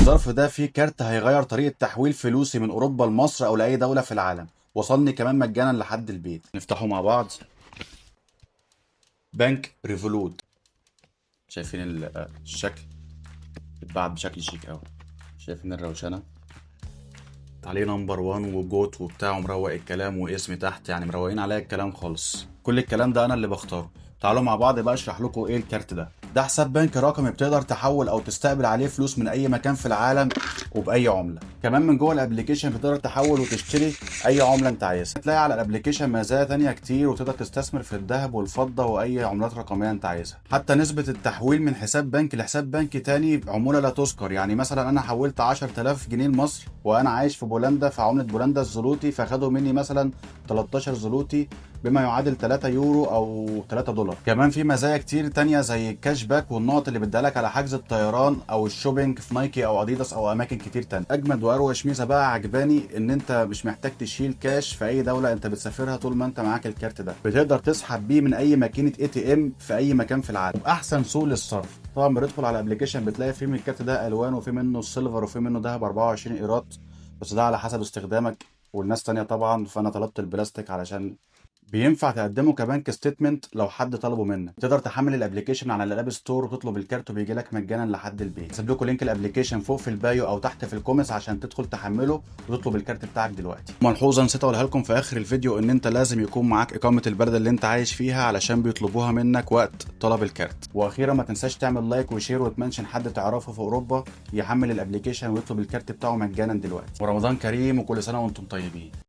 الظرف ده فيه كارت هيغير طريقة تحويل فلوسي من أوروبا لمصر أو لأي دولة في العالم. وصلني كمان مجانا لحد البيت. نفتحه مع بعض. بنك ريفولوت. شايفين الشكل اتبعت بشكل شيك أوي. شايفين الروشنة عليه نمبر 1 وجوت وبتاع، مروق الكلام واسمي تحت، يعني مروقين عليا الكلام خالص. كل الكلام ده انا اللي بختاره. تعالوا مع بعض بقى اشرح لكم ايه الكارت ده. ده حساب بنك رقمي بتقدر تحول او تستقبل عليه فلوس من اي مكان في العالم وباي عمله. كمان من جوه الابلكيشن بتقدر تحول وتشتري اي عمله انت عايزها. هتلاقي على الابلكيشن مزايا تانية كتير، وتقدر تستثمر في الذهب والفضه واي عملات رقميه انت عايزها. حتى نسبه التحويل من حساب بنك لحساب بنك تاني عموله لا تذكر. يعني مثلا انا حولت 10000 جنيه لمصر وانا عايش في بولندا، فعمله بولندا الزلوتي، فخدوا مني مثلا 13 زلوتي بما يعادل 3 يورو او 3 دولار. كمان في مزايا كتير تانية زي الكاش باك والنقط اللي بتدالك على حجز الطيران او الشوبينج في نايكي او اديداس او اماكن كتير تانية. اجمد واروش ميزه بقى عجباني ان انت مش محتاج تشيل كاش في اي دوله انت بتسافرها طول ما انت معاك الكارت ده. بتقدر تسحب بيه من اي ماكينه اي تي ام في اي مكان في العالم باحسن سوق للصرف. طبعا بتدخل على الابلكيشن بتلاقي فيه من الكارت ده الوان، وفي منه السيلفر وفي منه ذهب 24 قيراط، بس ده على حسب استخدامك والناس تانية طبعا. فانا طلبت البلاستيك علشان بينفع تقدمه كمان كستيتمنت لو حد طلبه منك. تقدر تحمل الابلكيشن على الاب ستور وتطلب الكارت وبيجي لك مجانا لحد البيت. هسيب لكم لينك الابلكيشن فوق في البايو او تحت في الكومنتس عشان تدخل تحمله وتطلب الكارت بتاعك دلوقتي. ملحوظه نسيت اقولها لكم في اخر الفيديو، ان انت لازم يكون معاك اقامه البلد اللي انت عايش فيها علشان بيطلبوها منك وقت طلب الكارت. واخيرا ما تنساش تعمل لايك وشير وتمنشن حد تعرفه في اوروبا يحمل الابلكيشن ويطلب الكارت بتاعه مجانا دلوقتي. ورمضان كريم وكل سنه وانتم طيبين.